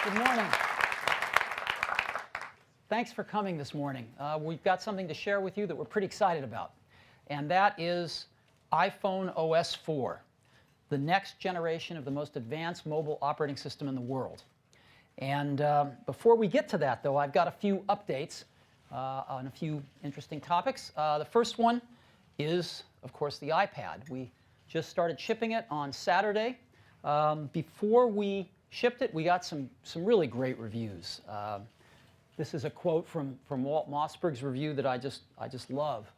Good morning. Thanks for coming this morning. We've got something to share with you that we're pretty excited about, and that is iPhone OS 4, the next generation of the most advanced mobile operating system in the world. And before we get to that, though, I've got a few updates on a few interesting topics. The first one is, of course, the iPad. We just started shipping it on Saturday. Before we shipped it, we got some really great reviews. This is a quote from Walt Mossberg's review that I just love.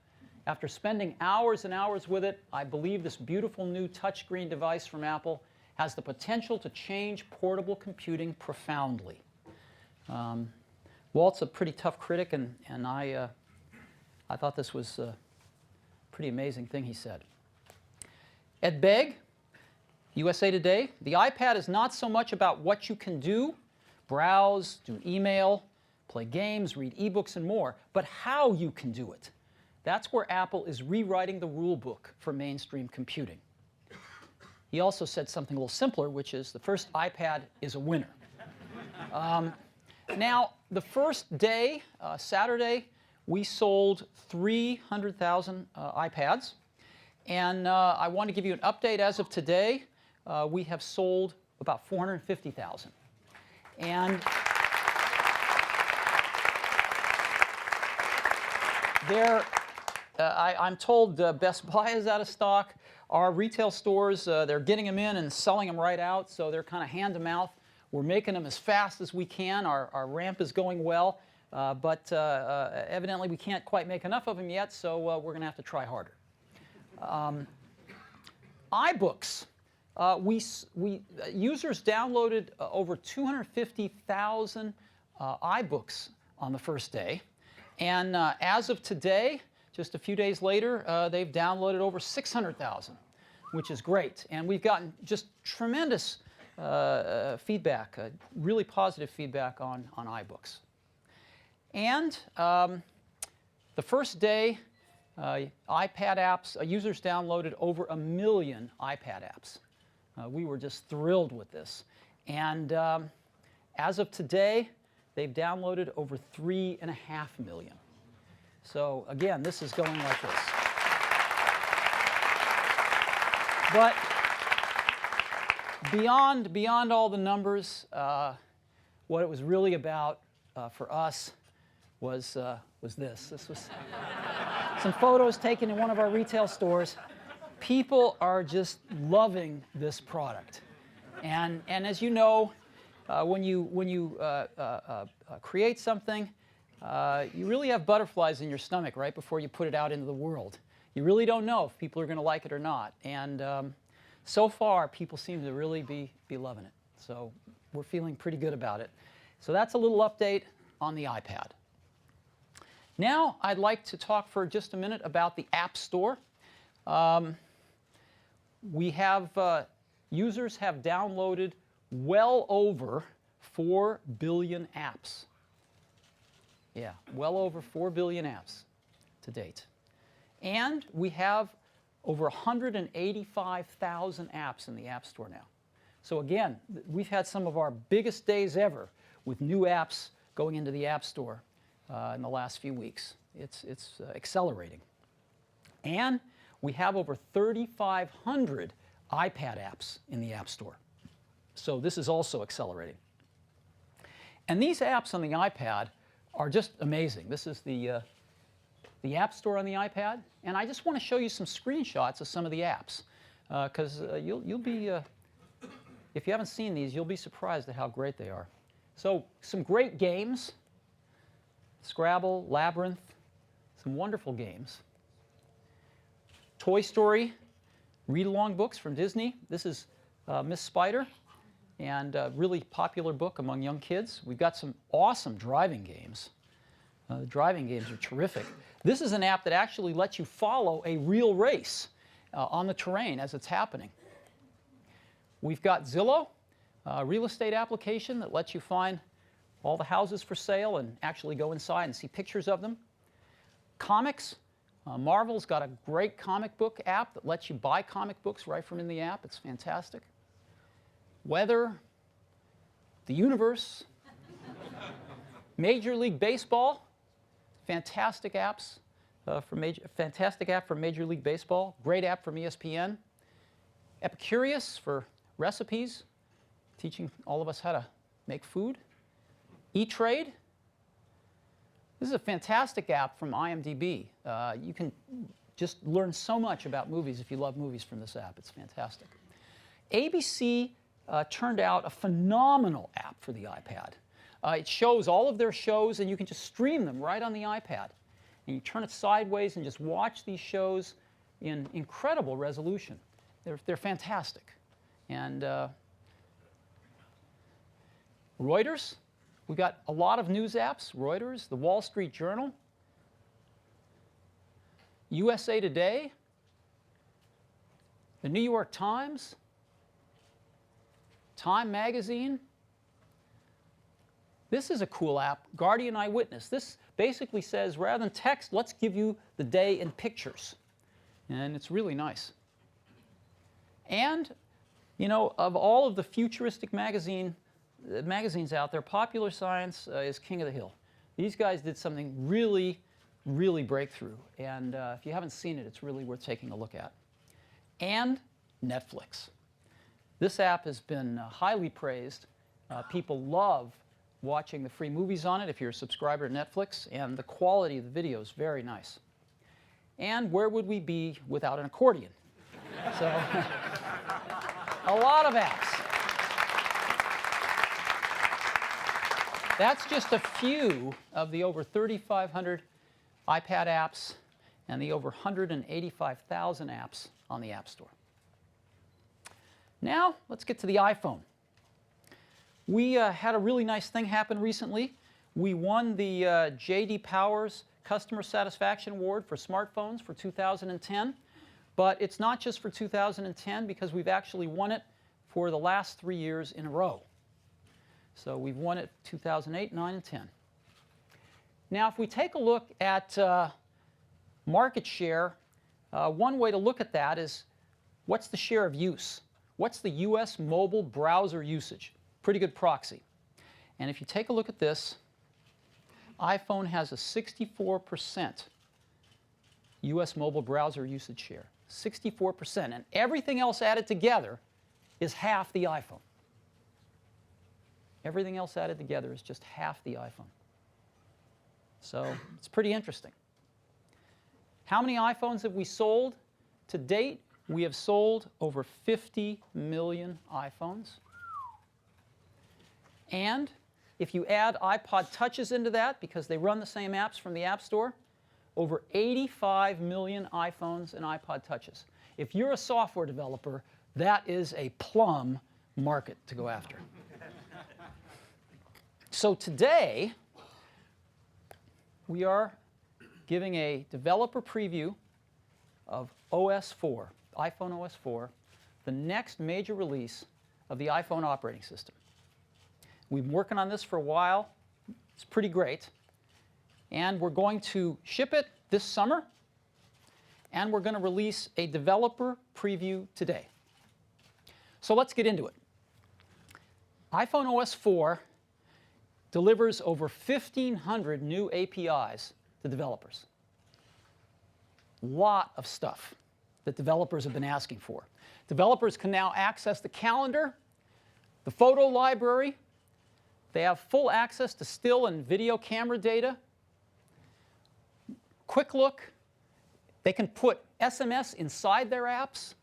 After spending hours and hours with it, I believe this beautiful new touchscreen device from Apple has the potential to change portable computing profoundly. Walt's a pretty tough critic, and I thought this was a pretty amazing thing he said. Ed Begg, USA Today, the iPad is not so much about what you can do, browse, do email, play games, read ebooks, and more, but how you can do it. That's where Apple is rewriting the rule book for mainstream computing. He also said something a little simpler, which is the first iPad is a winner. Now, the first day, Saturday, we sold 300,000 iPads. And I want to give you an update. As of today, we have sold about 450,000. And I'm told Best Buy is out of stock. Our retail stores, they're getting them in and selling them right out, so they're kind of hand to mouth. We're making them as fast as we can. Our ramp is going well, but evidently we can't quite make enough of them yet, so we're going to have to try harder. iBooks. Users downloaded over 250,000 iBooks on the first day. And as of today, just a few days later, they've downloaded over 600,000, which is great. And we've gotten just tremendous feedback, really positive feedback on iBooks. And the first day, iPad apps, users downloaded over 1 million iPad apps. We were just thrilled with this. And as of today, they've downloaded over 3.5 million. So again, this is going like this. But beyond all the numbers, what it was really about for us was this. This was some photos taken in one of our retail stores. People are just loving this product. And as you know, when you create something, you really have butterflies in your stomach right before you put it out into the world. You really don't know if people are going to like it or not. And so far, people seem to really be loving it. So we're feeling pretty good about it. So that's a little update on the iPad. Now I'd like to talk for just a minute about the App Store. Users have downloaded well over 4 billion apps. Yeah, well over 4 billion apps to date. And we have over 185,000 apps in the App Store now. So again, we've had some of our biggest days ever with new apps going into the App Store in the last few weeks. It's accelerating. And we have over 3,500 iPad apps in the App Store. So this is also accelerating. And these apps on the iPad are just amazing. This is the App Store on the iPad. And I just want to show you some screenshots of some of the apps. Because you'll be, if you haven't seen these, you'll be surprised at how great they are. So some great games. Scrabble, Labyrinth, some wonderful games. Toy Story, read-along books from Disney. This is Miss Spider, and a really popular book among young kids. We've got some awesome driving games. The driving games are terrific. This is an app that actually lets you follow a real race on the terrain as it's happening. We've got Zillow, a real estate application that lets you find all the houses for sale and actually go inside and see pictures of them. Comics. Marvel's got a great comic book app that lets you buy comic books right from in the app. It's fantastic. Weather, the universe, Major League Baseball, fantastic apps fantastic app for Major League Baseball, great app from ESPN, Epicurious for recipes, teaching all of us how to make food, E-Trade. This is a fantastic app from IMDb. You can just learn so much about movies if you love movies from this app. It's fantastic. ABC turned out a phenomenal app for the iPad. It shows all of their shows, and you can just stream them right on the iPad. And you turn it sideways and just watch these shows in incredible resolution. They're fantastic. And Reuters, we've got a lot of news apps. Reuters, the Wall Street Journal, USA Today, the New York Times, Time Magazine. This is a cool app, Guardian Eyewitness. This basically says, rather than text, let's give you the day in pictures. And it's really nice. And, you know, of all of the futuristic magazines out there, Popular Science is king of the hill. These guys did something really, really breakthrough. And if you haven't seen it, it's really worth taking a look at. And Netflix. This app has been highly praised. People love watching the free movies on it if you're a subscriber to Netflix, and the quality of the video is very nice. And where would we be without an accordion? So, a lot of apps. That's just a few of the over 3,500 iPad apps and the over 185,000 apps on the App Store. Now, let's get to the iPhone. We had a really nice thing happen recently. We won the J.D. Powers Customer Satisfaction Award for smartphones for 2010. But it's not just for 2010, because we've actually won it for the last 3 years in a row. So we've won it 2008, 9, and 10. Now, if we take a look at market share, one way to look at that is, what's the share of use? What's the US mobile browser usage? Pretty good proxy. And if you take a look at this, iPhone has a 64% US mobile browser usage share. 64%. And everything else added together is half the iPhone. Everything else added together is just half the iPhone. So it's pretty interesting. How many iPhones have we sold? To date, we have sold over 50 million iPhones. And if you add iPod Touches into that, because they run the same apps from the App Store, over 85 million iPhones and iPod Touches. If you're a software developer, that is a plum market to go after. So today, we are giving a developer preview of OS 4, iPhone OS 4, the next major release of the iPhone operating system. We've been working on this for a while. It's pretty great. And we're going to ship it this summer. And we're going to release a developer preview today. So let's get into it. iPhone OS 4 delivers over 1,500 new APIs to developers. A lot of stuff that developers have been asking for. Developers can now access the calendar, the photo library. They have full access to still and video camera data. Quick look. They can put SMS inside their apps.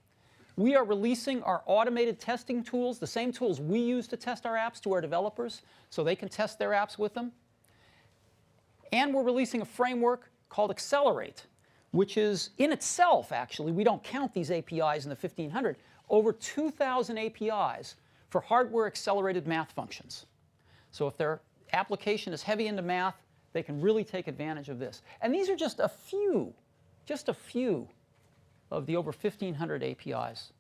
We are releasing our automated testing tools, the same tools we use to test our apps, to our developers, so they can test their apps with them. And we're releasing a framework called Accelerate, which is in itself, actually, we don't count these APIs in the 1,500, over 2,000 APIs for hardware-accelerated math functions. So if their application is heavy into math, they can really take advantage of this. And these are just a few of the over 1,500 APIs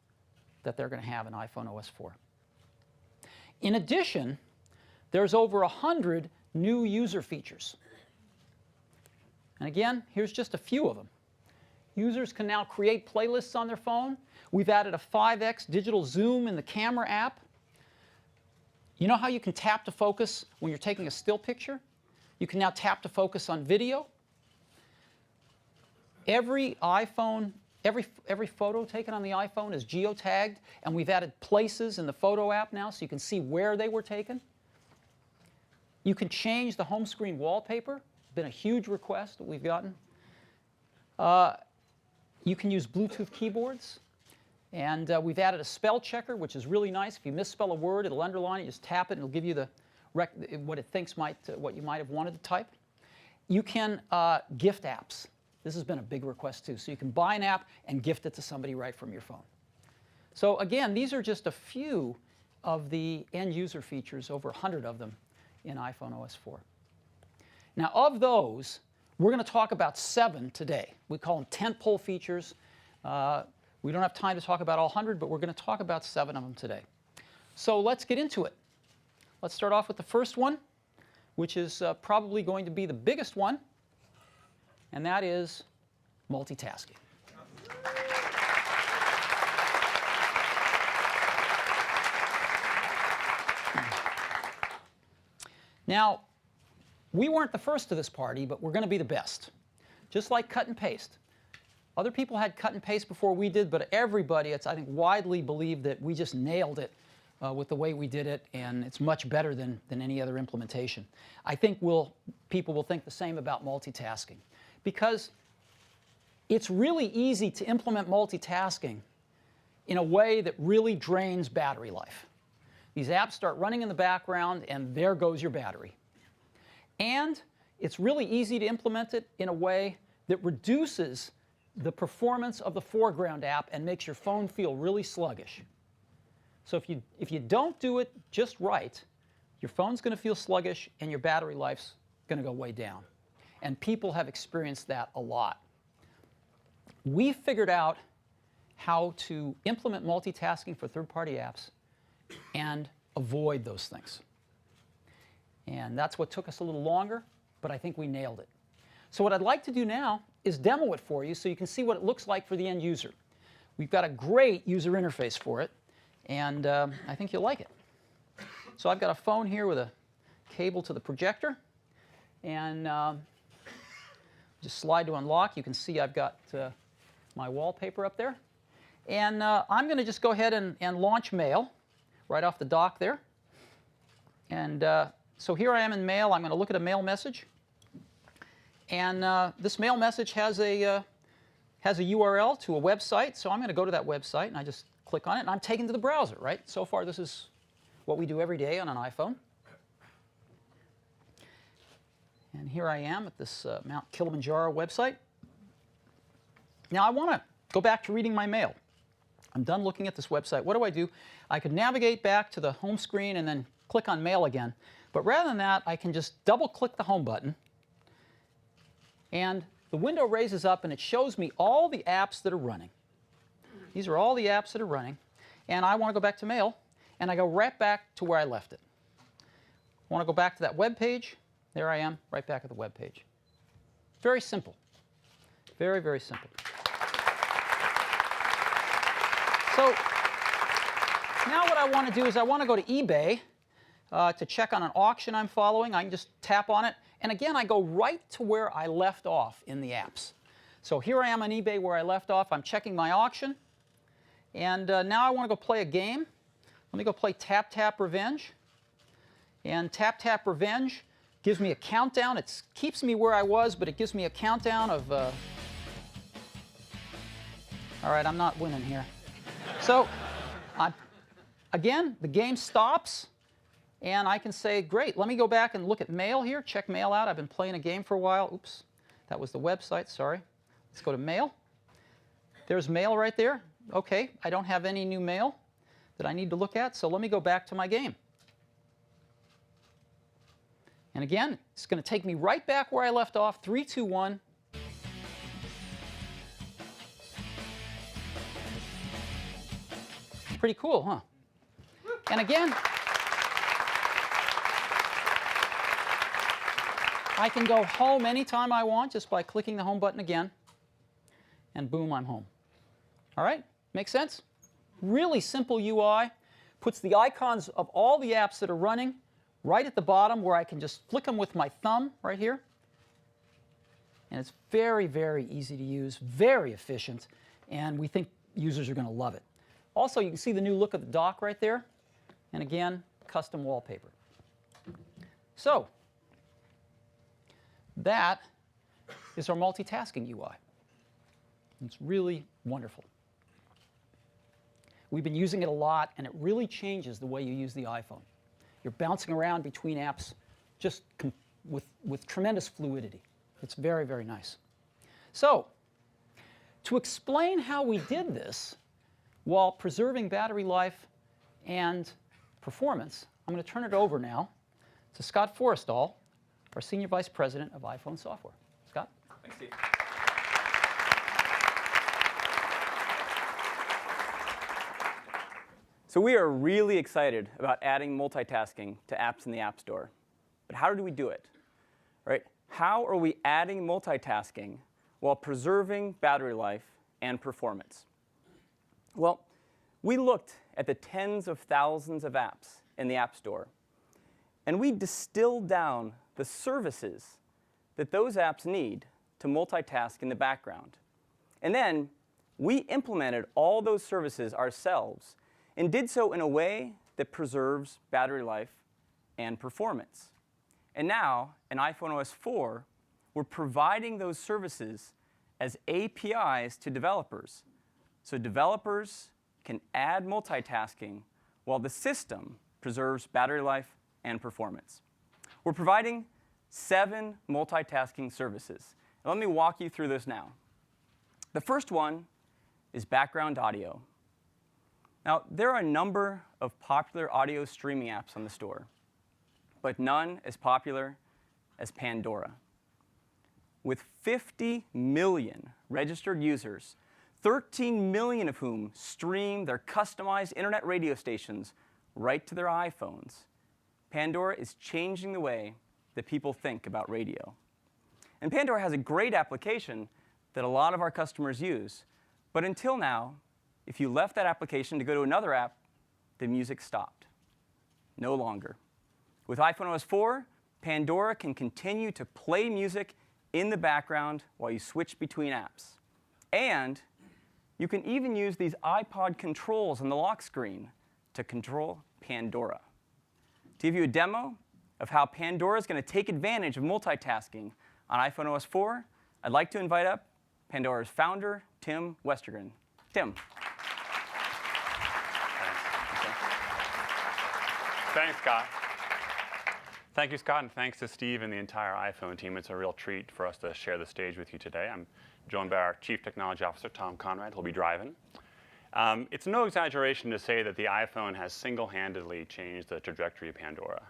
that they're going to have in iPhone OS 4. In addition, there's over 100 new user features. And again, here's just a few of them. Users can now create playlists on their phone. We've added a 5x digital zoom in the camera app. You know how you can tap to focus when you're taking a still picture? You can now tap to focus on video. Every iPhone, every photo taken on the iPhone is geotagged, and we've added places in the photo app now so you can see where they were taken. You can change the home screen wallpaper. Been a huge request that we've gotten. You can use Bluetooth keyboards. And we've added a spell checker, which is really nice. If you misspell a word, it'll underline it. You just tap it, and it'll give you what it thinks what you might have wanted to type. You can gift apps. This has been a big request, too. So you can buy an app and gift it to somebody right from your phone. So again, these are just a few of the end-user features, over 100 of them, in iPhone OS 4. Now, of those, we're going to talk about 7 today. We call them tentpole features. We don't have time to talk about all 100, but we're going to talk about 7 of them today. So let's get into it. Let's start off with the first one, which is probably going to be the biggest one, and that is multitasking. Now, we weren't the first to this party, but we're going to be the best. Just like cut and paste. Other people had cut and paste before we did, but everybody, it's, I think, widely believed that we just nailed it with the way we did it, and it's much better than any other implementation. I think people will think the same about multitasking, because it's really easy to implement multitasking in a way that really drains battery life. These apps start running in the background, and there goes your battery. And it's really easy to implement it in a way that reduces the performance of the foreground app and makes your phone feel really sluggish. So if you don't do it just right, your phone's going to feel sluggish and your battery life's going to go way down. And people have experienced that a lot. We figured out how to implement multitasking for third-party apps and avoid those things. And that's what took us a little longer, but I think we nailed it. So what I'd like to do now is demo it for you so you can see what it looks like for the end user. We've got a great user interface for it, and I think you'll like it. So I've got a phone here with a cable to the projector, and just slide to unlock. You can see I've got my wallpaper up there. And I'm going to just go ahead and launch Mail right off the dock there. And so here I am in Mail. I'm going to look at a Mail message. And this Mail message has a URL to a website. So I'm going to go to that website, and I just click on it, and I'm taken to the browser, right? So far, this is what we do every day on an iPhone. And here I am at this Mount Kilimanjaro website. Now, I want to go back to reading my mail. I'm done looking at this website. What do? I could navigate back to the home screen and then click on Mail again. But rather than that, I can just double-click the Home button. And the window raises up, and it shows me all the apps that are running. These are all the apps that are running. And I want to go back to Mail, and I go right back to where I left it. I want to go back to that web page. There I am, right back at the web page. Very simple. Very, very simple. So now what I want to do is I want to go to eBay to check on an auction I'm following. I can just tap on it. And again, I go right to where I left off in the apps. So here I am on eBay where I left off. I'm checking my auction. And now I want to go play a game. Let me go play Tap Tap Revenge. And Tap Tap Revenge gives me a countdown. It keeps me where I was, but it gives me a countdown of... All right, I'm not winning here. So again, the game stops. And I can say, great, let me go back and look at Mail here, check Mail out. I've been playing a game for a while. Oops, that was the website, sorry. Let's go to Mail. There's Mail right there. OK, I don't have any new mail that I need to look at, so let me go back to my game. And again, it's going to take me right back where I left off, 3, 2, 1. Pretty cool, huh? And again, I can go home anytime I want just by clicking the Home button again. And boom, I'm home. All right? Make sense? Really simple UI, puts the icons of all the apps that are running right at the bottom where I can just flick them with my thumb right here. And it's very, very easy to use, very efficient, and we think users are going to love it. Also, you can see the new look of the dock right there. And again, custom wallpaper. So that is our multitasking UI. It's really wonderful. We've been using it a lot, and it really changes the way you use the iPhone. You're bouncing around between apps just with tremendous fluidity. It's very, very nice. So to explain how we did this while preserving battery life and performance, I'm going to turn it over now to Scott Forrestal, our Senior Vice President of iPhone Software. Scott? Thanks, Steve. So we are really excited about adding multitasking to apps in the App Store. But how do we do it? Right? How are we adding multitasking while preserving battery life and performance? Well, we looked at the tens of thousands of apps in the App Store, and we distilled down the services that those apps need to multitask in the background. And then we implemented all those services ourselves and did so in a way that preserves battery life and performance. And now, in iPhone OS 4, we're providing those services as APIs to developers. So developers can add multitasking while the system preserves battery life and performance. We're providing 7 multitasking services. And let me walk you through this now. The first one is background audio. Now, there are a number of popular audio streaming apps on the store, but none as popular as Pandora. With 50 million registered users, 13 million of whom stream their customized internet radio stations right to their iPhones, Pandora is changing the way that people think about radio. And Pandora has a great application that a lot of our customers use, but until now, if you left that application to go to another app, the music stopped. No longer. With iPhone OS 4, Pandora can continue to play music in the background while you switch between apps. And you can even use these iPod controls on the lock screen to control Pandora. To give you a demo of how Pandora is going to take advantage of multitasking on iPhone OS 4, I'd like to invite up Pandora's founder, Tim Westergren. Tim. Thanks, Scott. Thank you, Scott, and thanks to Steve and the entire iPhone team. It's a real treat for us to share the stage with you today. I'm joined by our Chief Technology Officer, Tom Conrad, who'll be driving. It's no exaggeration to say that the iPhone has single-handedly changed the trajectory of Pandora.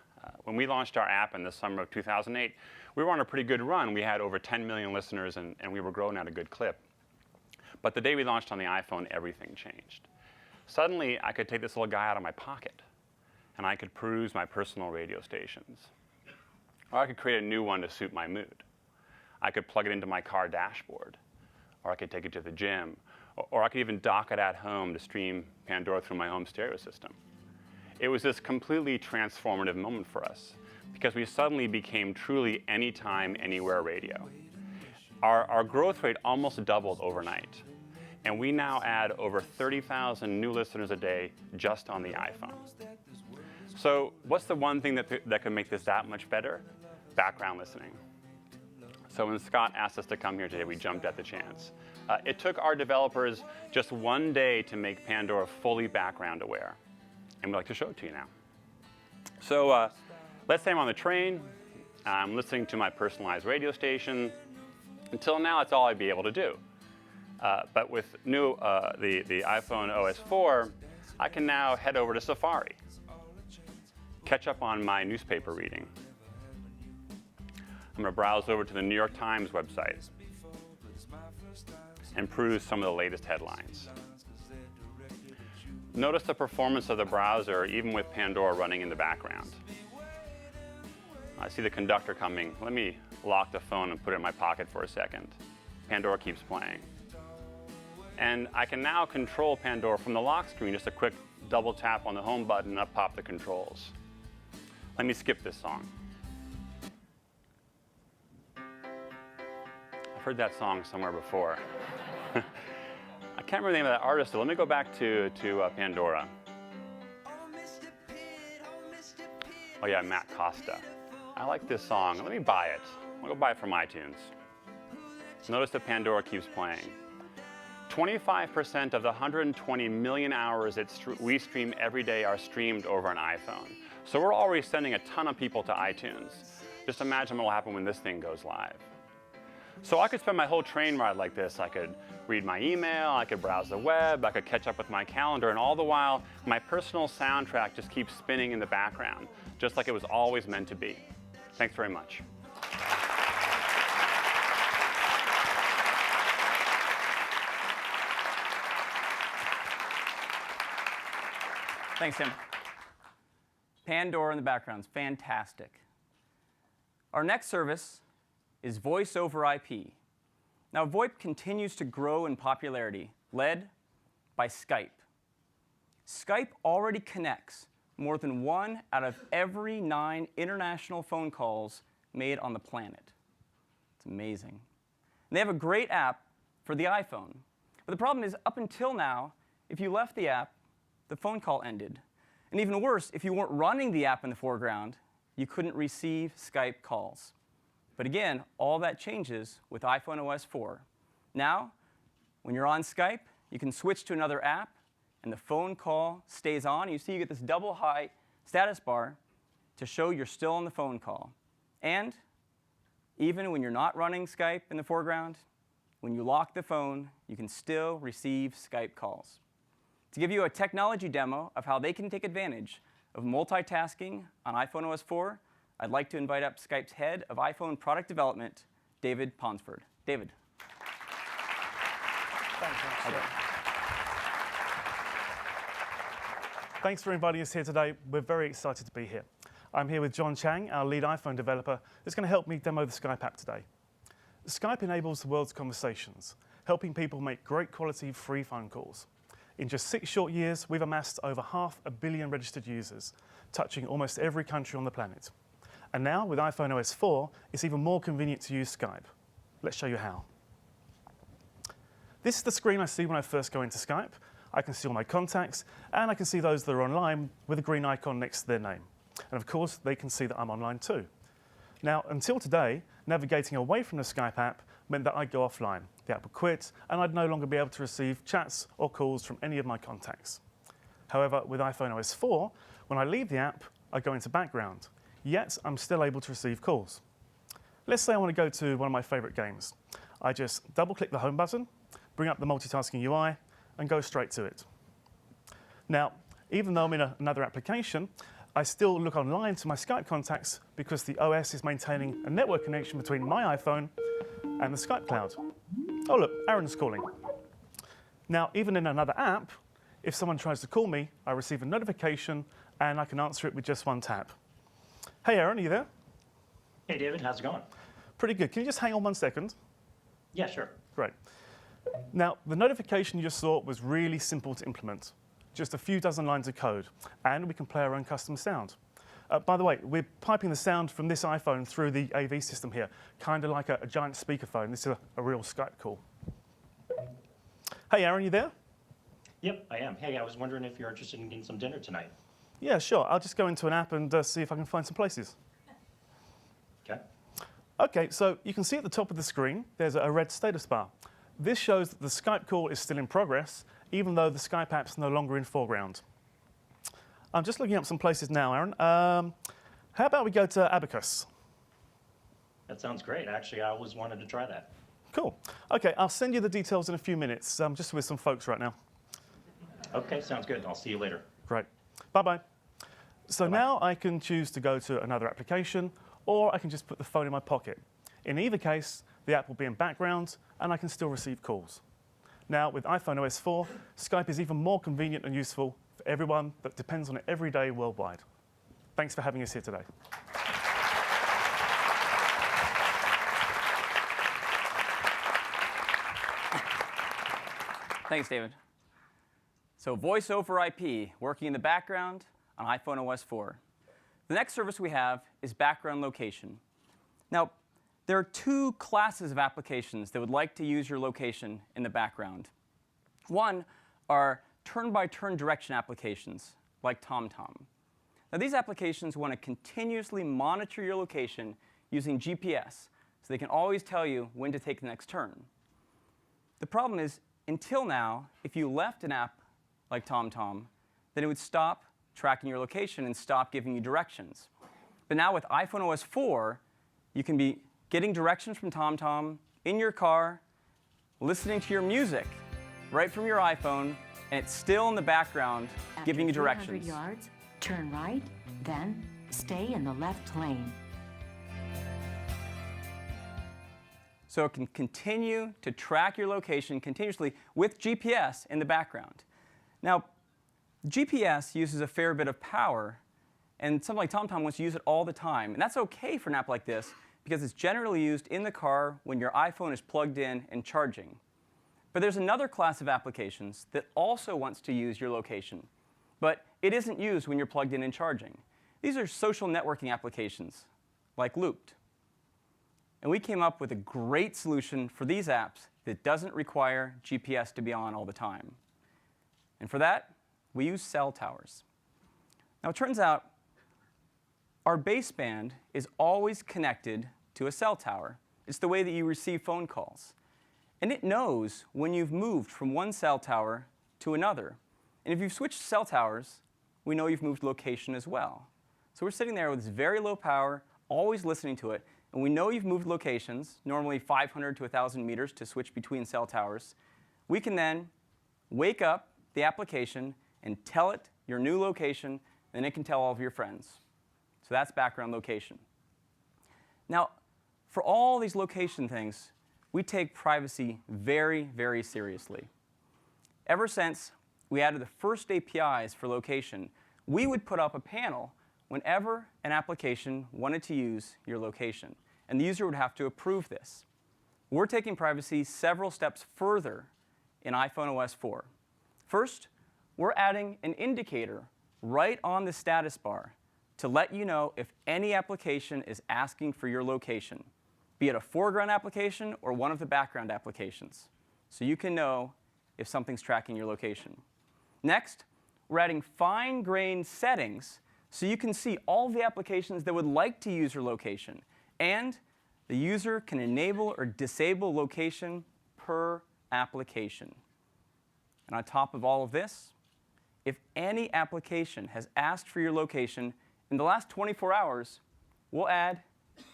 When we launched our app in the summer of 2008, we were on a pretty good run. We had over 10 million listeners, and we were growing at a good clip. But the day we launched on the iPhone, everything changed. Suddenly, I could take this little guy out of my pocket, and I could peruse my personal radio stations. Or I could create a new one to suit my mood. I could plug it into my car dashboard, or I could take it to the gym, or I could even dock it at home to stream Pandora through my home stereo system. It was this completely transformative moment for us because we suddenly became truly anytime, anywhere radio. Our growth rate almost doubled overnight, and we now add over 30,000 new listeners a day just on the iPhone. So what's the one thing that can make this that much better? Background listening. So when Scott asked us to come here today, we jumped at the chance. It took our developers just one day to make Pandora fully background aware. And we'd like to show it to you now. So let's say I'm on the train. I'm listening to my personalized radio station. Until now, that's all I'd be able to do. But with the iPhone OS 4, I can now head over to Safari, catch up on my newspaper reading. I'm going to browse over to the New York Times website and peruse some of the latest headlines. Notice the performance of the browser even with Pandora running in the background. I see the conductor coming. Let me lock the phone and put it in my pocket for a second. Pandora keeps playing. And I can now control Pandora from the lock screen, just a quick double tap on the home button, up pop the controls. Let me skip this song. I've heard that song somewhere before. I can't remember the name of that artist, so let me go back to Pandora. Oh yeah, Matt Costa. I like this song. Let me buy it. I'll go buy it from iTunes. Notice that Pandora keeps playing. 25% of the 120 million hours that we stream every day are streamed over an iPhone. So we're already sending a ton of people to iTunes. Just imagine what will happen when this thing goes live. So I could spend my whole train ride like this. I could read my email, I could browse the web, I could catch up with my calendar, and all the while, my personal soundtrack just keeps spinning in the background, just like it was always meant to be. Thanks very much. Thanks, Tim. Pandora in the background is fantastic. Our next service is Voice over IP. Now, VoIP continues to grow in popularity, led by Skype. Skype already connects more than 1 out of every 9 international phone calls made on the planet. It's amazing. And they have a great app for the iPhone. But the problem is, up until now, if you left the app, the phone call ended. And even worse, if you weren't running the app in the foreground, you couldn't receive Skype calls. But again, all that changes with iPhone OS 4. Now, when you're on Skype, you can switch to another app, and the phone call stays on. You see you get this double high status bar to show you're still on the phone call. And even when you're not running Skype in the foreground, when you lock the phone, you can still receive Skype calls. To give you a technology demo of how they can take advantage of multitasking on iPhone OS 4, I'd like to invite up Skype's head of iPhone product development, David Ponsford. David. Thanks for inviting us here today. We're very excited to be here. I'm here with John Chang, our lead iPhone developer, who's going to help me demo the Skype app today. Skype enables the world's conversations, helping people make great quality free phone calls. In just 6 short years, we've amassed over 500 million registered users, touching almost every country on the planet. And now, with iPhone OS 4, it's even more convenient to use Skype. Let's show you how. This is the screen I see when I first go into Skype. I can see all my contacts, and I can see those that are online with a green icon next to their name. And of course, they can see that I'm online too. Now, until today, navigating away from the Skype app meant that I'd go offline. The app would quit, and I'd no longer be able to receive chats or calls from any of my contacts. However, with iPhone OS 4, when I leave the app, I go into background. Yet, I'm still able to receive calls. Let's say I want to go to one of my favorite games. I just double-click the home button, bring up the multitasking UI, and go straight to it. Now, even though I'm in another application, I still look online to my Skype contacts because the OS is maintaining a network connection between my iPhone and the Skype cloud. Oh look, Aaron's calling. Now, even in another app, if someone tries to call me, I receive a notification and I can answer it with just one tap. Hey Aaron, are you there? Hey David, how's it going? Pretty good. Can you just hang on 1 second? Yeah, sure. Great. Now, the notification you just saw was really simple to implement. Just a few dozen lines of code, and we can play our own custom sound. By the way, we're piping the sound from this iPhone through the AV system here, kind of like a giant speakerphone. This is a real Skype call. Hey, Aaron, you there? Yep, I am. Hey, I was wondering if you're interested in getting some dinner tonight. Yeah, sure. I'll just go into an app and see if I can find some places. Okay. OK, so you can see at the top of the screen, there's a red status bar. This shows that the Skype call is still in progress, even though the Skype app's no longer in foreground. I'm just looking up some places now, Aaron. How about we go to Abacus? That sounds great. Actually, I always wanted to try that. Cool. OK, I'll send you the details in a few minutes. I'm just with some folks right now. Okay, sounds good. I'll see you later. Great. Bye-bye. So now I can choose to go to another application, or I can just put the phone in my pocket. In either case, the app will be in background, and I can still receive calls. Now, with iPhone OS 4, Skype is even more convenient and useful for everyone that depends on it every day worldwide. Thanks for having us here today. Thanks, David. So voice over IP, working in the background on iPhone OS 4. The next service we have is background location. Now, there are two classes of applications that would like to use your location in the background. One are turn-by-turn direction applications, like TomTom. Now, these applications want to continuously monitor your location using GPS, so they can always tell you when to take the next turn. The problem is, until now, if you left an app like TomTom, then it would stop tracking your location and stop giving you directions. But now with iPhone OS 4, you can be getting directions from TomTom in your car, listening to your music right from your iPhone, and it's still in the background giving you directions. After 300 yards, turn right, then stay in the left lane. So it can continue to track your location continuously with GPS in the background. Now, GPS uses a fair bit of power, and something like TomTom wants to use it all the time. And that's OK for an app like this, because it's generally used in the car when your iPhone is plugged in and charging. But there's another class of applications that also wants to use your location, but it isn't used when you're plugged in and charging. These are social networking applications, like Looped. And we came up with a great solution for these apps that doesn't require GPS to be on all the time. And for that, we use cell towers. Now, it turns out our baseband is always connected to a cell tower. It's the way that you receive phone calls. And it knows when you've moved from one cell tower to another. And if you've switched cell towers, we know you've moved location as well. So we're sitting there with this very low power, always listening to it, and we know you've moved locations, normally 500 to 1,000 meters to switch between cell towers. We can then wake up the application and tell it your new location, and it can tell all of your friends. So that's background location. Now, for all these location things, we take privacy very, very seriously. Ever since we added the first APIs for location, we would put up a panel whenever an application wanted to use your location. And the user would have to approve this. We're taking privacy several steps further in iPhone OS 4. First, we're adding an indicator right on the status bar to let you know if any application is asking for your location, be it a foreground application or one of the background applications, so you can know if something's tracking your location. Next, we're adding fine-grained settings so you can see all the applications that would like to use your location, and the user can enable or disable location per application. And on top of all of this, if any application has asked for your location in the last 24 hours, we'll add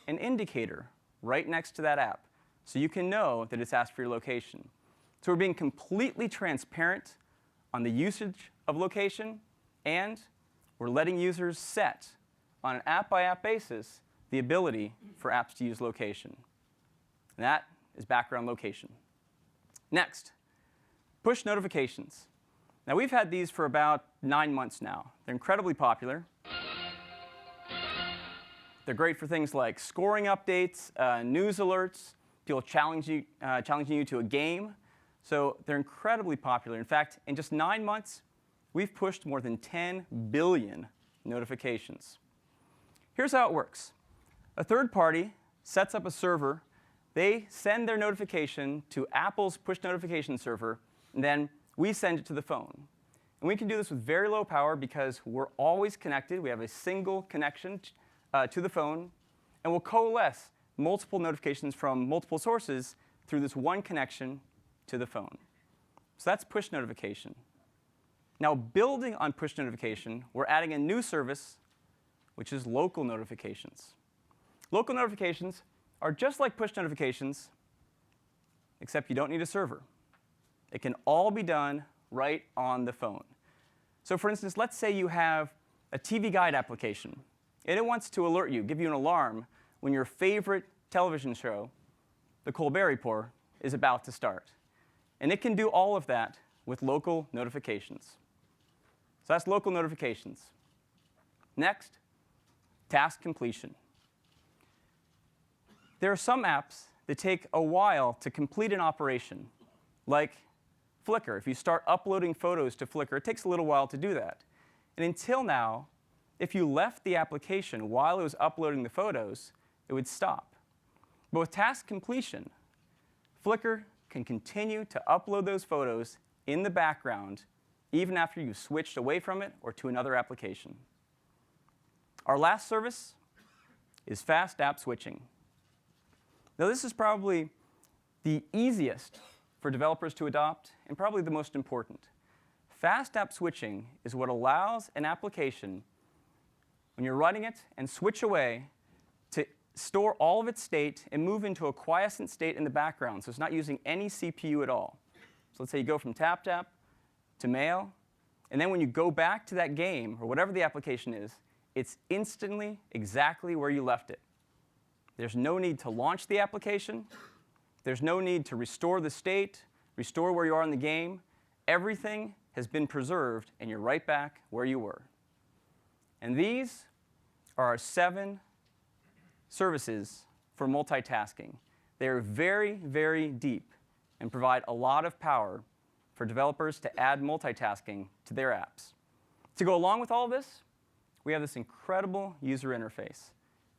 an indicator right next to that app so you can know that it's asked for your location. So we're being completely transparent on the usage of location, and we're letting users set, on an app-by-app basis, the ability for apps to use location. And that is background location. Next, push notifications. Now, we've had these for about 9 months now. They're incredibly popular. They're great for things like scoring updates, news alerts, people challenging you to a game. So they're incredibly popular. In fact, in just 9 months, we've pushed more than 10 billion notifications. Here's how it works. A third party sets up a server. They send their notification to Apple's push notification server, and then we send it to the phone. And we can do this with very low power because we're always connected. We have a single connection to the phone, and we'll coalesce multiple notifications from multiple sources through this one connection to the phone. So that's push notification. Now, building on push notification, we're adding a new service, which is local notifications. Local notifications are just like push notifications, except you don't need a server. It can all be done right on the phone. So for instance, let's say you have a TV Guide application, and it wants to alert you, give you an alarm when your favorite television show, The Colbert Report, is about to start. And it can do all of that with local notifications. So that's local notifications. Next, task completion. There are some apps that take a while to complete an operation, like Flickr. If you start uploading photos to Flickr, it takes a little while to do that. And until now, if you left the application while it was uploading the photos, it would stop. But with task completion, Flickr can continue to upload those photos in the background even after you've switched away from it or to another application. Our last service is fast app switching. Now, this is probably the easiest for developers to adopt and probably the most important. Fast app switching is what allows an application, when you're running it, and switch away to store all of its state and move into a quiescent state in the background, so it's not using any CPU at all. So let's say you go from TapTap to Mail, and then when you go back to that game, or whatever the application is, it's instantly exactly where you left it. There's no need to launch the application. There's no need to restore the state, restore where you are in the game. Everything has been preserved, and you're right back where you were. And these are our 7 services for multitasking. They are very, very deep and provide a lot of power for developers to add multitasking to their apps. To go along with all of this, we have this incredible user interface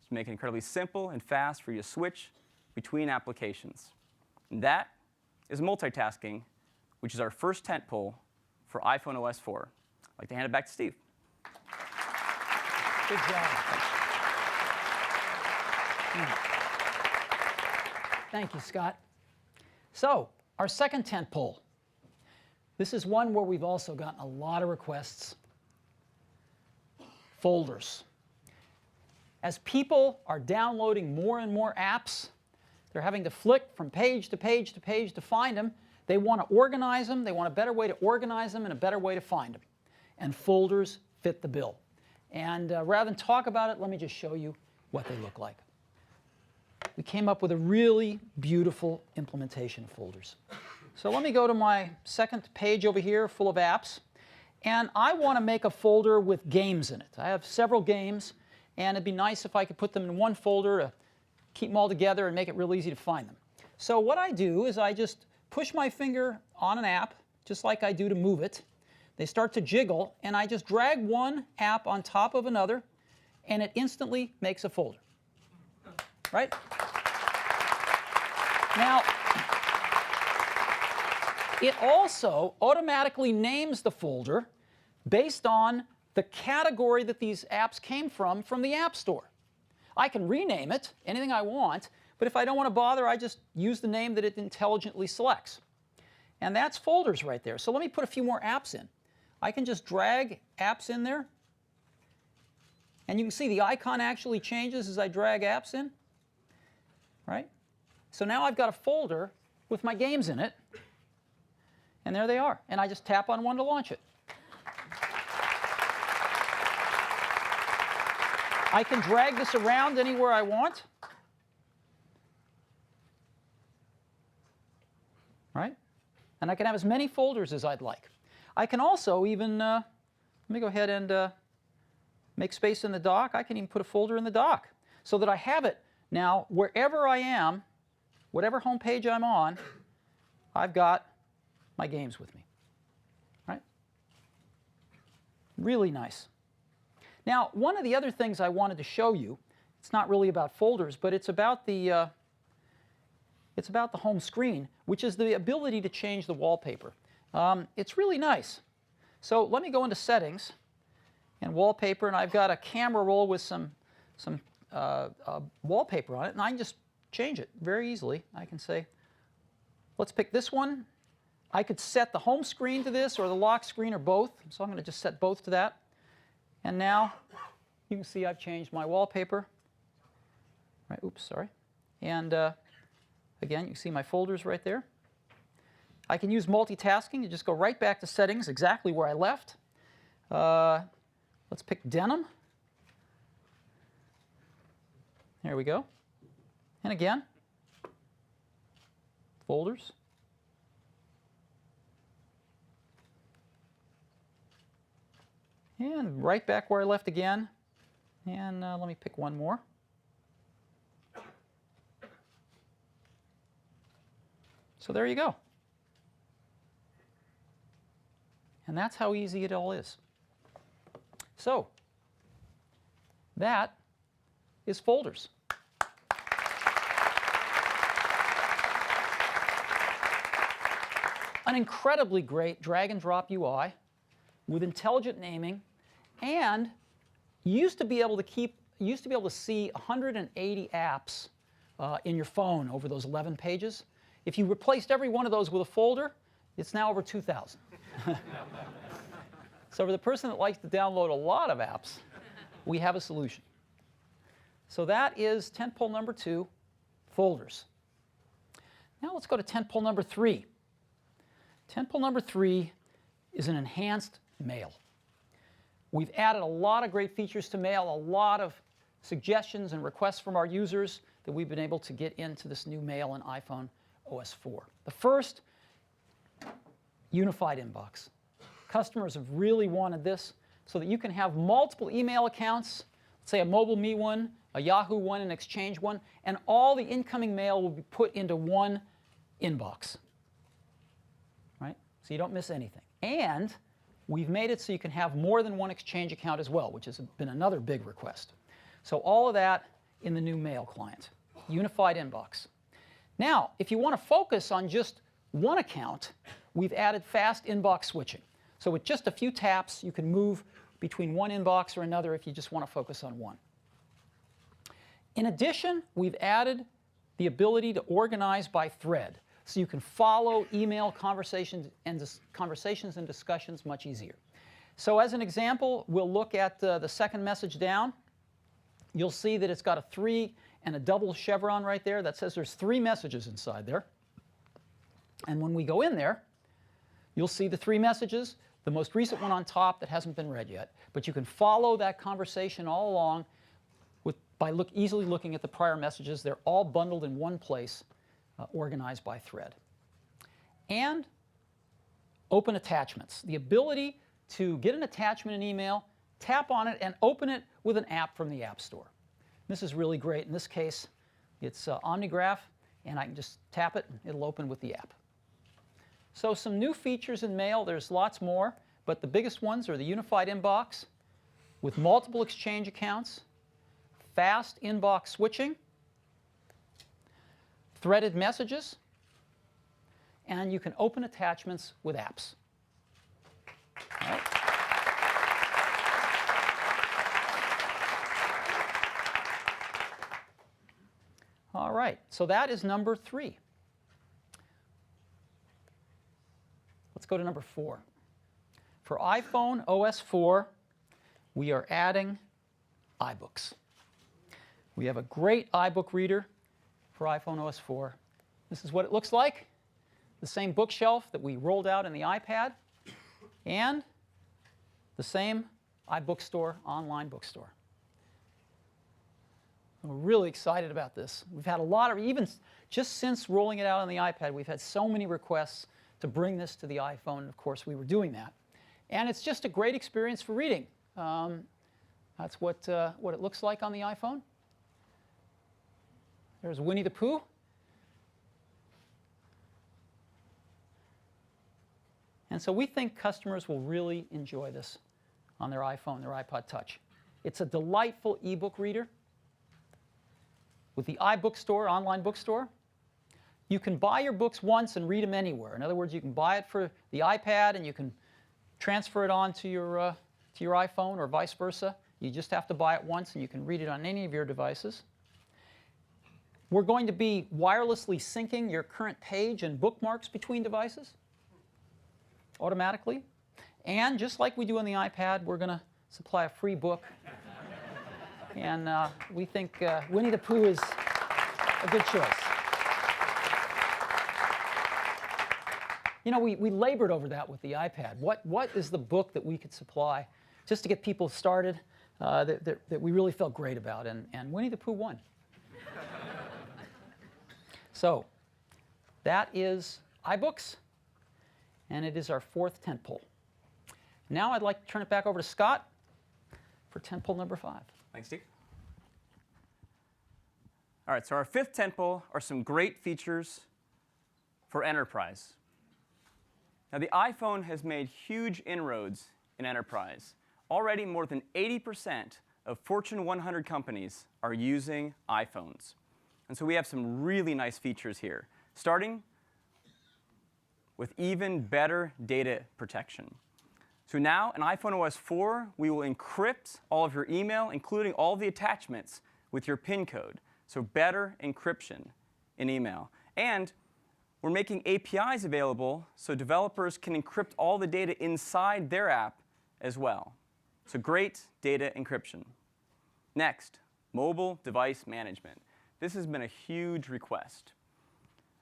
to make it incredibly simple and fast for you to switch between applications. And that is multitasking, which is our first tentpole for iPhone OS 4. I'd like to hand it back to Steve. Good job. Thank you, Scott. So, our second tentpole. This is one where we've also gotten a lot of requests. Folders. As people are downloading more and more apps, they're having to flick from page to page to page to find them. They want to organize them. They want a better way to organize them and a better way to find them. And folders fit the bill. And rather than talk about it, let me just show you what they look like. We came up with a really beautiful implementation of folders. So let me go to my second page over here full of apps. And I want to make a folder with games in it. I have several games, and it'd be nice if I could put them in one folder to keep them all together and make it real easy to find them. So what I do is I just push my finger on an app, just like I do to move it. They start to jiggle, and I just drag one app on top of another, and it instantly makes a folder. Right? Now, it also automatically names the folder based on the category that these apps came from the App Store. I can rename it, anything I want, but if I don't want to bother, I just use the name that it intelligently selects. And that's folders right there. So let me put a few more apps in. I can just drag apps in there. And you can see the icon actually changes as I drag apps in. Right? So now I've got a folder with my games in it. And there they are. And I just tap on one to launch it. I can drag this around anywhere I want. Right? And I can have as many folders as I'd like. I can also even, let me go ahead and make space in the dock. I can even put a folder in the dock so that I have it now wherever I am, whatever home page I'm on, I've got my games with me. Right? Really nice. Now, one of the other things I wanted to show you, it's not really about folders, but it's about the home screen, which is the ability to change the wallpaper. It's really nice. So let me go into Settings and Wallpaper, and I've got a camera roll with some wallpaper on it, and I can just change it very easily. I can say, let's pick this one. I could set the home screen to this or the lock screen or both, so I'm going to just set both to that. And now you can see I've changed my wallpaper. Right, oops, sorry. And again, you can see my folders right there. I can use multitasking to just go right back to Settings, exactly where I left. Let's pick Denim. There we go. And again, folders. And right back where I left again. And let me pick one more. So there you go. And that's how easy it all is. So that is folders. An incredibly great drag and drop UI with intelligent naming, and you used to be able to see 180 apps in your phone over those 11 pages. If you replaced every one of those with a folder, it's now over 2,000. So for the person that likes to download a lot of apps, we have a solution. So that is tentpole number 2, folders. Now let's go to tentpole number 3. Tentpole number 3 is an enhanced mail. We've added a lot of great features to mail, a lot of suggestions and requests from our users that we've been able to get into this new mail in iPhone OS 4. The first, unified inbox. Customers have really wanted this so that you can have multiple email accounts, let's say a MobileMe one, a Yahoo one, an Exchange one, and all the incoming mail will be put into one inbox. Right? So you don't miss anything. And we've made it so you can have more than one Exchange account as well, which has been another big request. So all of that in the new mail client, unified inbox. Now, if you want to focus on just one account, we've added fast inbox switching. So with just a few taps, you can move between one inbox or another if you just want to focus on one. In addition, we've added the ability to organize by thread, so you can follow email conversations and discussions much easier. So as an example, we'll look at the second message down. You'll see that it's got a 3 and a double chevron right there that says there's 3 messages inside there. And when we go in there, you'll see the 3 messages, the most recent one on top that hasn't been read yet. But you can follow that conversation all along by easily looking at the prior messages. They're all bundled in one place, organized by thread. And open attachments. The ability to get an attachment in email, tap on it, and open it with an app from the App Store. This is really great. In this case, it's OmniGraph, and I can just tap it, and it'll open with the app. So some new features in Mail. There's lots more, but the biggest ones are the unified inbox with multiple Exchange accounts, fast inbox switching, threaded messages, and you can open attachments with apps. All right. All right, so that is number 3. Let's go to number 4. For iPhone OS 4, we are adding iBooks. We have a great iBook reader for iPhone OS 4. This is what it looks like. The same bookshelf that we rolled out in the iPad, and the same iBookstore, online bookstore. We're really excited about this. We've had a lot of, even just since rolling it out on the iPad, we've had so many requests to bring this to the iPhone. And of course, we were doing that. And it's just a great experience for reading. That's what it looks like on the iPhone. There's Winnie the Pooh. And so we think customers will really enjoy this on their iPhone, their iPod Touch. It's a delightful ebook reader. With the iBookstore, online bookstore, you can buy your books once and read them anywhere. In other words, you can buy it for the iPad and you can transfer it on to your iPhone or vice versa. You just have to buy it once and you can read it on any of your devices. We're going to be wirelessly syncing your current page and bookmarks between devices automatically. And just like we do on the iPad, we're going to supply a free book. And we think Winnie the Pooh is a good choice. You know, we labored over that with the iPad. What is the book that we could supply just to get people started that we really felt great about? And Winnie the Pooh won. So that is iBooks, and it is our 4th tentpole. Now I'd like to turn it back over to Scott for tentpole number 5. Thanks, Steve. All right, so our 5th tentpole are some great features for enterprise. Now, the iPhone has made huge inroads in enterprise. Already, more than 80% of Fortune 100 companies are using iPhones. And so we have some really nice features here, starting with even better data protection. So now, in iPhone OS 4, we will encrypt all of your email, including all the attachments, with your PIN code. So better encryption in email. And we're making APIs available so developers can encrypt all the data inside their app as well. So great data encryption. Next, mobile device management. This has been a huge request.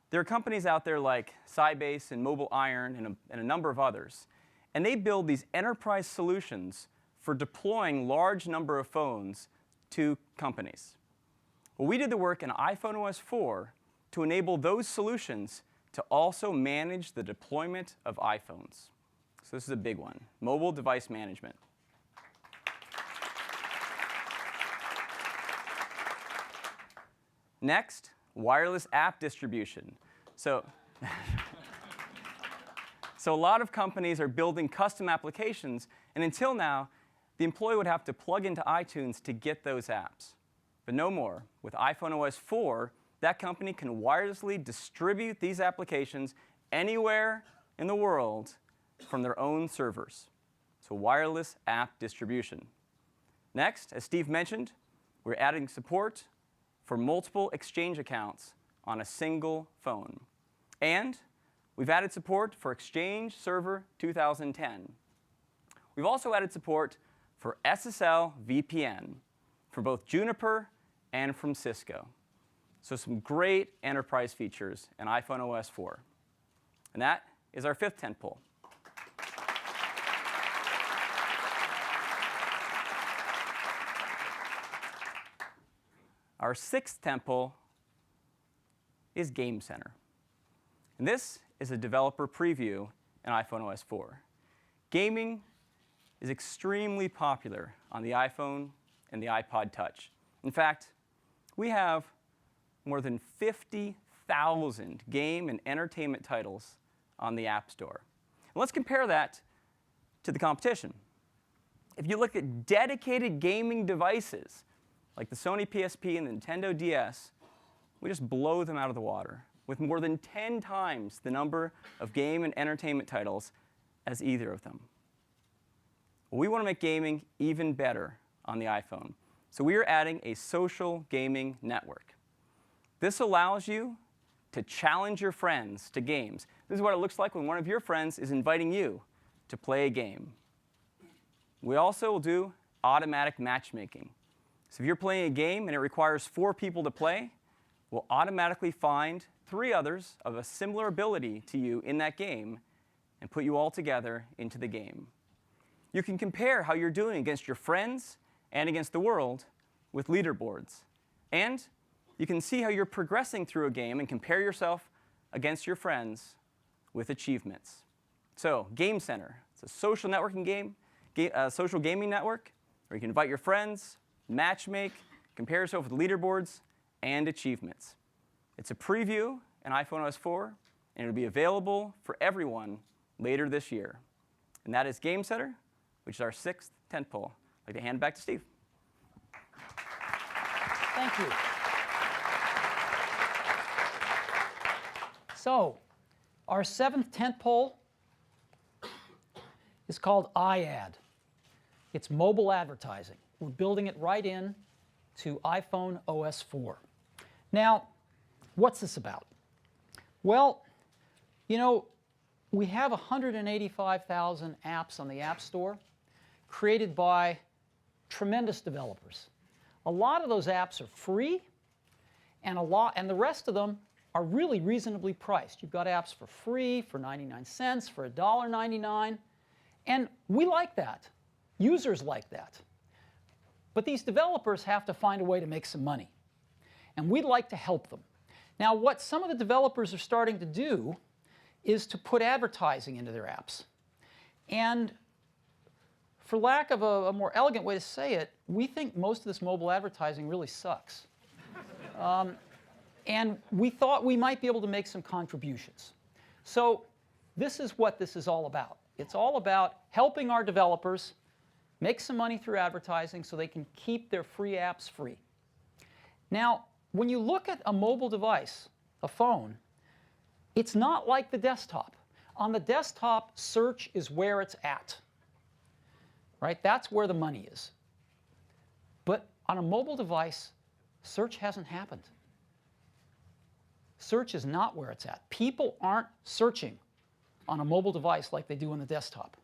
There are companies out there like Sybase and Mobile Iron and a number of others. And they build these enterprise solutions for deploying large number of phones to companies. Well, we did the work in iPhone OS 4 to enable those solutions to also manage the deployment of iPhones. So this is a big one, mobile device management. Next, wireless app distribution. So a lot of companies are building custom applications, and until now, the employee would have to plug into iTunes to get those apps. But no more. With iPhone OS 4, that company can wirelessly distribute these applications anywhere in the world from their own servers. So wireless app distribution. Next, as Steve mentioned, we're adding support for multiple Exchange accounts on a single phone. And we've added support for Exchange Server 2010. We've also added support for SSL VPN for both Juniper and from Cisco. So some great enterprise features in iPhone OS 4. And that is our fifth tentpole. Our sixth tentpole is Game Center. And this is a developer preview in iPhone OS 4. Gaming is extremely popular on the iPhone and the iPod Touch. In fact, we have more than 50,000 game and entertainment titles on the App Store. And let's compare that to the competition. If you look at dedicated gaming devices, like the Sony PSP and the Nintendo DS, we just blow them out of the water with more than 10 times the number of game and entertainment titles as either of them. Well, we want to make gaming even better on the iPhone. So we are adding a social gaming network. This allows you to challenge your friends to games. This is what it looks like when one of your friends is inviting you to play a game. We also will do automatic matchmaking. So if you're playing a game and it requires 4 people to play, we'll automatically find 3 others of a similar ability to you in that game and put you all together into the game. You can compare how you're doing against your friends and against the world with leaderboards. And you can see how you're progressing through a game and compare yourself against your friends with achievements. So Game Center, it's a social networking game, social gaming network where you can invite your friends, matchmake, compare yourself with leaderboards, and achievements. It's a preview in iPhone OS 4, and it'll be available for everyone later this year. And that is Game Center, which is our 6th tentpole. I'd like to hand it back to Steve. Thank you. So, our 7th tentpole is called iAd. It's mobile advertising. We're building it right in to iPhone OS 4. Now, what's this about? Well, you know, we have 185,000 apps on the App Store created by tremendous developers. A lot of those apps are free, and the rest of them are really reasonably priced. You've got apps for free, for 99 cents, for $1.99, and we like that. Users like that. But these developers have to find a way to make some money, and we'd like to help them. Now, what some of the developers are starting to do is to put advertising into their apps. And for lack of a more elegant way to say it, we think most of this mobile advertising really sucks. And we thought we might be able to make some contributions. So this is what this is all about. It's all about helping our developers make some money through advertising so they can keep their free apps free. Now, when you look at a mobile device, a phone, it's not like the desktop. On the desktop, search is where it's at, right? That's where the money is. But on a mobile device, search hasn't happened. Search is not where it's at. People aren't searching on a mobile device like they do on the desktop.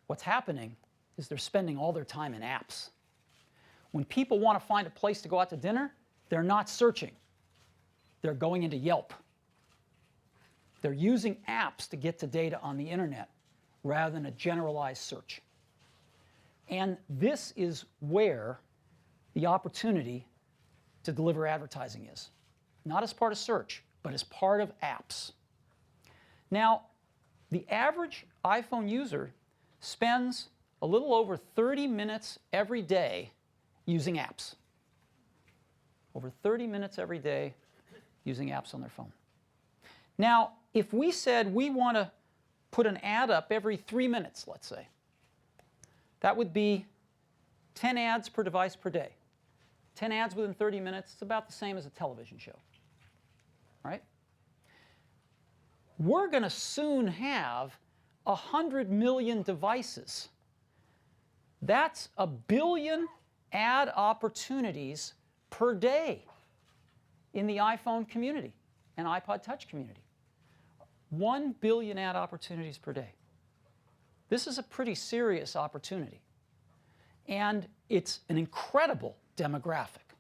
What's happening is they're spending all their time in apps. When people want to find a place to go out to dinner, they're not searching. They're going into Yelp. They're using apps to get to data on the internet rather than a generalized search. And this is where the opportunity to deliver advertising is. Not as part of search, but as part of apps. Now, the average iPhone user spends a little over 30 minutes every day using apps. Over 30 minutes every day using apps on their phone. Now, if we said we want to put an ad up every 3 minutes, let's say, that would be 10 ads per device per day. 10 ads within 30 minutes, it's about the same as a television show, right? We're going to soon have 100 million devices. That's 1 billion ad opportunities per day in the iPhone community and iPod Touch community. 1 billion ad opportunities per day. This is a pretty serious opportunity. And it's an incredible demographic.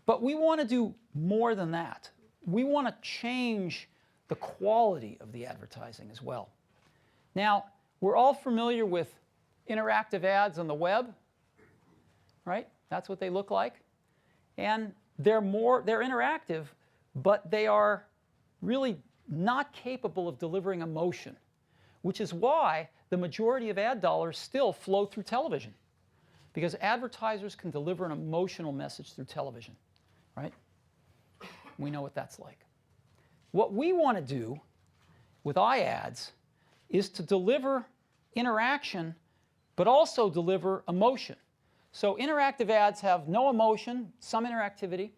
But we want to do more than that. We want to change the quality of the advertising as well. Now, we're all familiar with interactive ads on the web, right? That's what they look like. And they're interactive, but they are really not capable of delivering emotion, which is why the majority of ad dollars still flow through television, because advertisers can deliver an emotional message through television, right? We know what that's like. What we want to do with iAds is to deliver interaction, but also deliver emotion. So interactive ads have no emotion, some interactivity,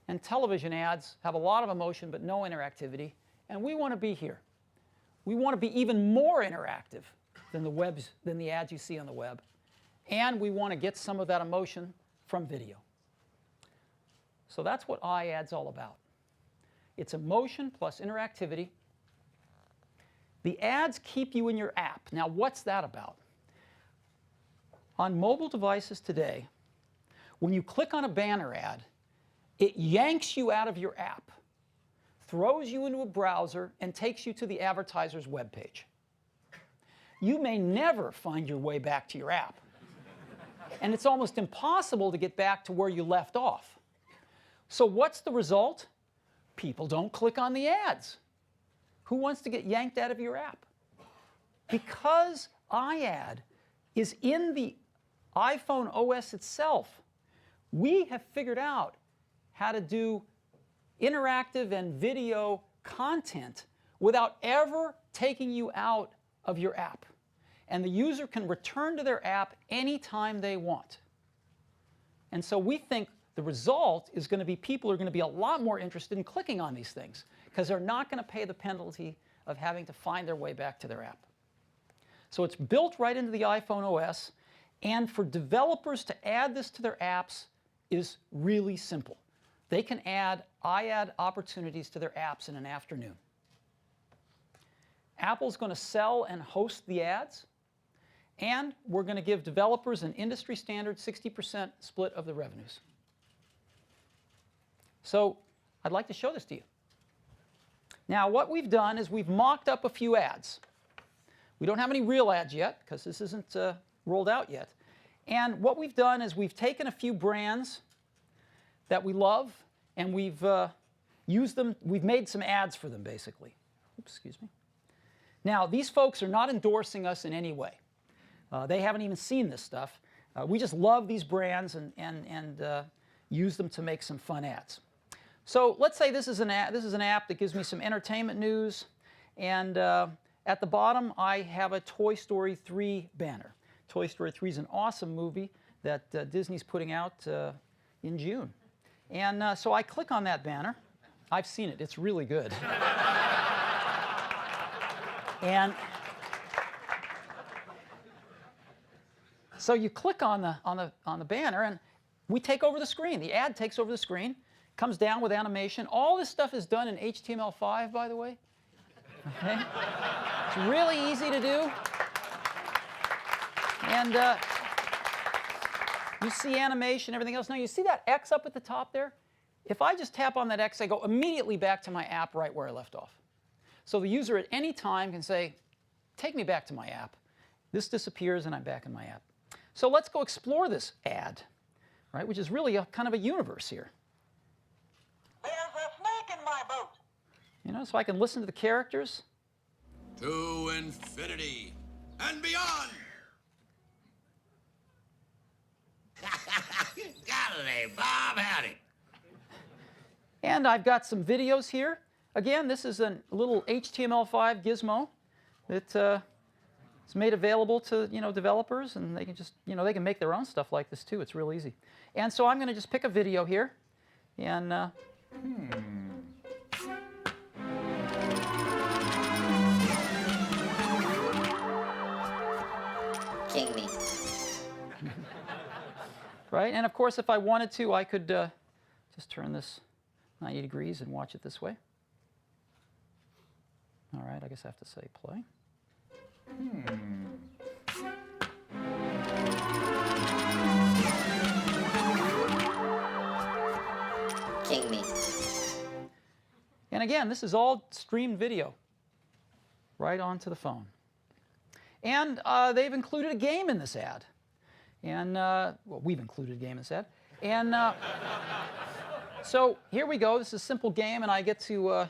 and television ads have a lot of emotion but no interactivity, and we want to be here. We want to be even more interactive than the ads you see on the web, and we want to get some of that emotion from video. So that's what iAd's all about. It's emotion plus interactivity. The ads keep you in your app. Now, what's that about? On mobile devices today, when you click on a banner ad, it yanks you out of your app, throws you into a browser, and takes you to the advertiser's webpage. You may never find your way back to your app. And it's almost impossible to get back to where you left off. So what's the result? People don't click on the ads. Who wants to get yanked out of your app? Because iAd is in the iPhone OS itself, we have figured out how to do interactive and video content without ever taking you out of your app. And the user can return to their app anytime they want. And so we think the result is going to be people are going to be a lot more interested in clicking on these things because they're not going to pay the penalty of having to find their way back to their app. So it's built right into the iPhone OS, and for developers to add this to their apps is really simple. They can add iAd opportunities to their apps in an afternoon. Apple's going to sell and host the ads, and we're going to give developers an industry standard 60% split of the revenues. So I'd like to show this to you. Now, what we've done is we've mocked up a few ads. We don't have any real ads yet because this isn't rolled out yet. And what we've done is we've taken a few brands that we love, and we've used them. We've made some ads for them, basically. Oops, excuse me. Now, these folks are not endorsing us in any way. They haven't even seen this stuff. We just love these brands and use them to make some fun ads. So let's say this is an app that gives me some entertainment news, and at the bottom I have a Toy Story 3 banner. Toy Story 3 is an awesome movie that Disney's putting out in June. And so I click on that banner. I've seen it. It's really good. And so you click on the banner, and we take over the screen. The ad takes over the screen, comes down with animation. All this stuff is done in HTML5, by the way. Okay? It's really easy to do. And you see animation, everything else. Now, you see that X up at the top there? If I just tap on that X, I go immediately back to my app right where I left off. So the user at any time can say, take me back to my app. This disappears, and I'm back in my app. So let's go explore this ad, right, which is really kind of a universe here. There's a snake in my boat. You know, so I can listen to the characters. To infinity and beyond. Golly, Bob, howdy. And I've got some videos here. Again, this is a little HTML5 gizmo that is made available to developers, and they can just they can make their own stuff like this too. It's real easy. And so I'm going to just pick a video here, and King me. right. And of course, if I wanted to, I could just turn this 90 degrees and watch it this way. All right, I guess I have to say play. King me. And again, this is all streamed video right onto the phone. And they've included a game in this ad. And, well, we've included a game in this ad. And so here we go. This is a simple game, and I get to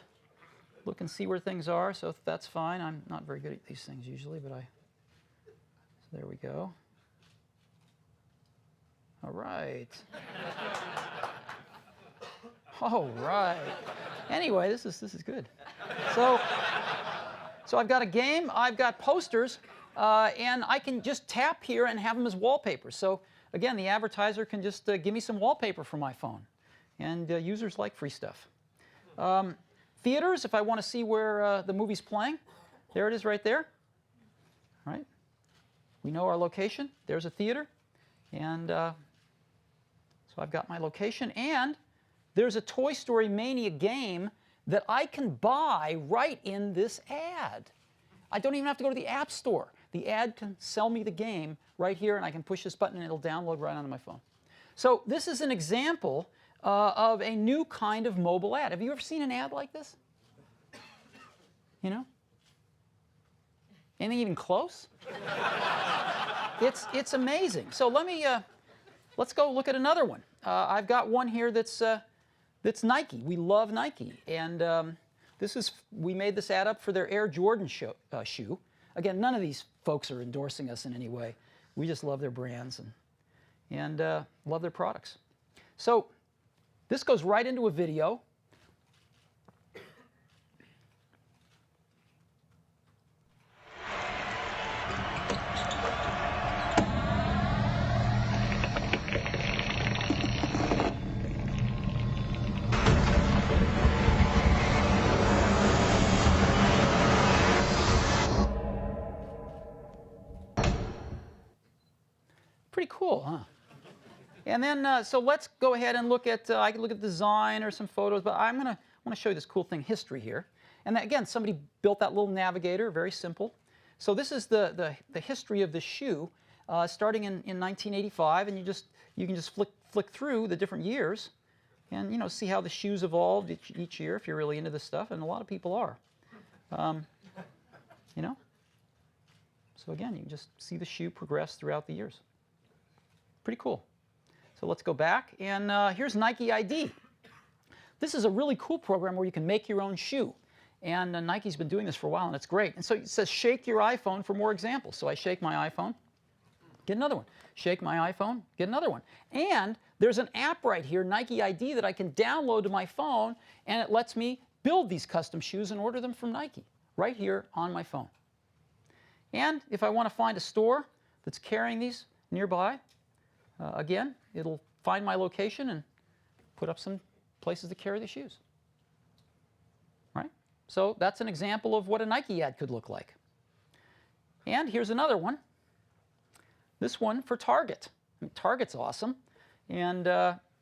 look and see where things are, so that's fine. I'm not very good at these things usually, but so there we go. All right. All right. Anyway, this is good. So I've got a game, I've got posters, and I can just tap here and have them as wallpaper. So again, the advertiser can just give me some wallpaper for my phone. And users like free stuff. Theaters, if I want to see where the movie's playing, there it is right there. Right? We know our location. There's a theater. And so I've got my location. And there's a Toy Story Mania game that I can buy right in this ad. I don't even have to go to the App Store. The ad can sell me the game right here, and I can push this button, and it'll download right onto my phone. So this is an example of a new kind of mobile ad. Have you ever seen an ad like this? You know? Anything even close? It's amazing. So let's go look at another one. I've got one here that's Nike. We love Nike, and we made this ad up for their Air Jordan shoe. Again, none of these folks are endorsing us in any way. We just love their brands and love their products. So this goes right into a video. Pretty cool, huh? And then, so let's go ahead and look at, I can look at design or some photos, but I want to show you this cool thing, history here. And that, again, somebody built that little navigator, very simple. So this is the history of the shoe, starting in 1985, and you can just flick through the different years, and see how the shoes evolved each year if you're really into this stuff, and a lot of people are. So again, you can just see the shoe progress throughout the years. Pretty cool. So let's go back, and here's Nike ID. This is a really cool program where you can make your own shoe. And Nike's been doing this for a while, and it's great. And so it says, shake your iPhone for more examples. So I shake my iPhone, get another one. Shake my iPhone, get another one. And there's an app right here, Nike ID, that I can download to my phone, and it lets me build these custom shoes and order them from Nike right here on my phone. And if I want to find a store that's carrying these nearby, again, it'll find my location and put up some places to carry the shoes. Right? So that's an example of what a Nike ad could look like. And here's another one. This one for Target. I mean, Target's awesome. And,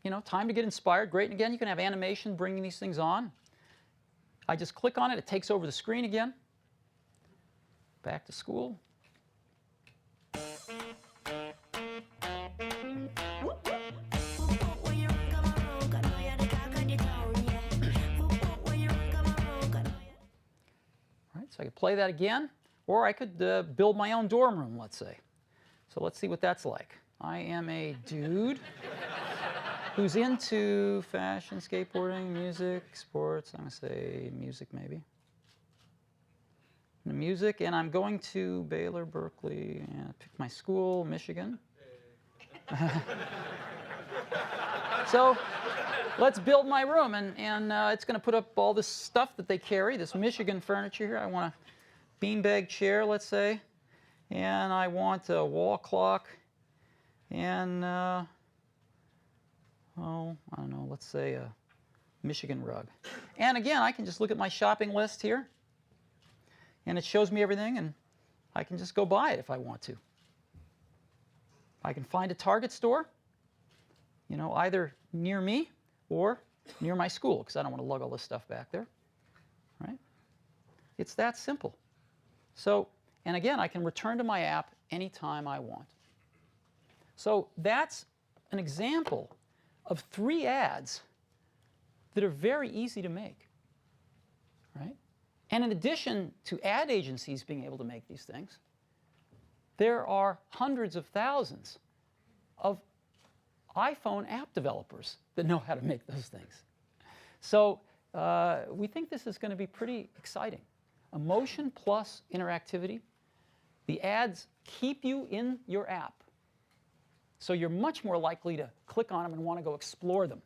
you know, time to get inspired. Great. And again, you can have animation bringing these things on. I just click on it. It takes over the screen again. Back to school. Right, so I could play that again, or I could build my own dorm room, let's say. So let's see what that's like. I am a dude who's into fashion, skateboarding, music, sports. I'm going to say music, maybe. Music, and I'm going to Baylor, Berkeley, and pick my school, Michigan. So let's build my room, and it's going to put up all this stuff that they carry, this Michigan furniture here. I want a beanbag chair, let's say, and I want a wall clock, and, oh, I don't know, let's say a Michigan rug. And again, I can just look at my shopping list here, and it shows me everything, and I can just go buy it if I want to. I can find a Target store, you know, either near me or near my school, because I don't want to lug all this stuff back there, right? It's that simple. So, and again, I can return to my app anytime I want. So that's an example of 3 ads that are very easy to make, right? And in addition to ad agencies being able to make these things, there are hundreds of thousands of iPhone app developers that know how to make those things. So we think this is going to be pretty exciting. Emotion plus interactivity. The ads keep you in your app. So you're much more likely to click on them and want to go explore them,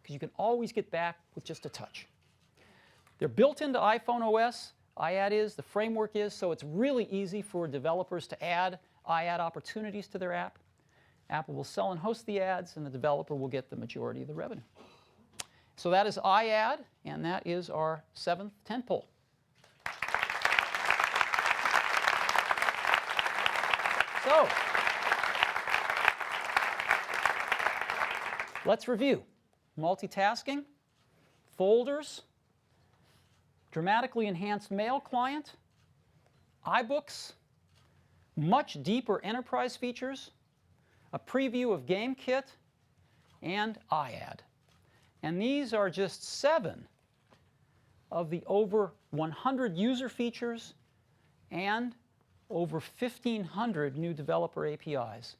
because you can always get back with just a touch. They're built into iPhone OS. iAd is, the framework is, so it's really easy for developers to add iAd opportunities to their app. Apple will sell and host the ads, and the developer will get the majority of the revenue. So that is iAd, and that is our 7th tentpole. So let's review. Multitasking, folders, dramatically enhanced mail client, iBooks, much deeper enterprise features, a preview of GameKit, and iAd. And these are just 7 of the over 100 user features and over 1,500 new developer APIs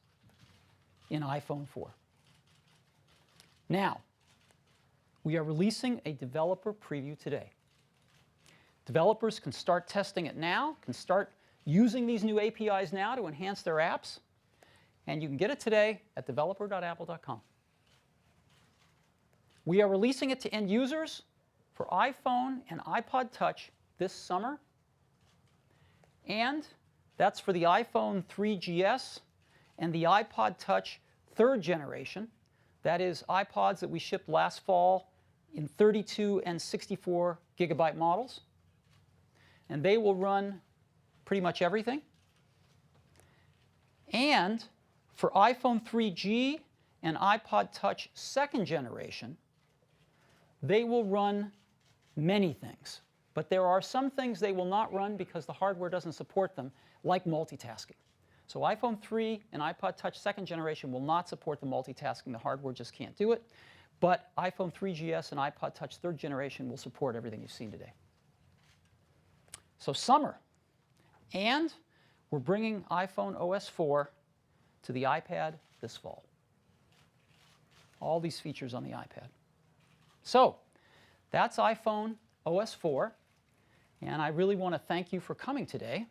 in iPhone 4. Now, we are releasing a developer preview today. Developers can start testing it now, can start using these new APIs now to enhance their apps, and you can get it today at developer.apple.com. We are releasing it to end users for iPhone and iPod Touch this summer, and that's for the iPhone 3GS and the iPod Touch 3rd generation. That is iPods that we shipped last fall in 32 and 64 gigabyte models. And they will run pretty much everything. And for iPhone 3G and iPod Touch 2nd generation, they will run many things. But there are some things they will not run because the hardware doesn't support them, like multitasking. So iPhone 3 and iPod Touch 2nd generation will not support the multitasking. The hardware just can't do it. But iPhone 3GS and iPod Touch 3rd generation will support everything you've seen today. So summer. And we're bringing iPhone OS 4 to the iPad this fall. All these features on the iPad. So that's iPhone OS 4. And I really want to thank you for coming today.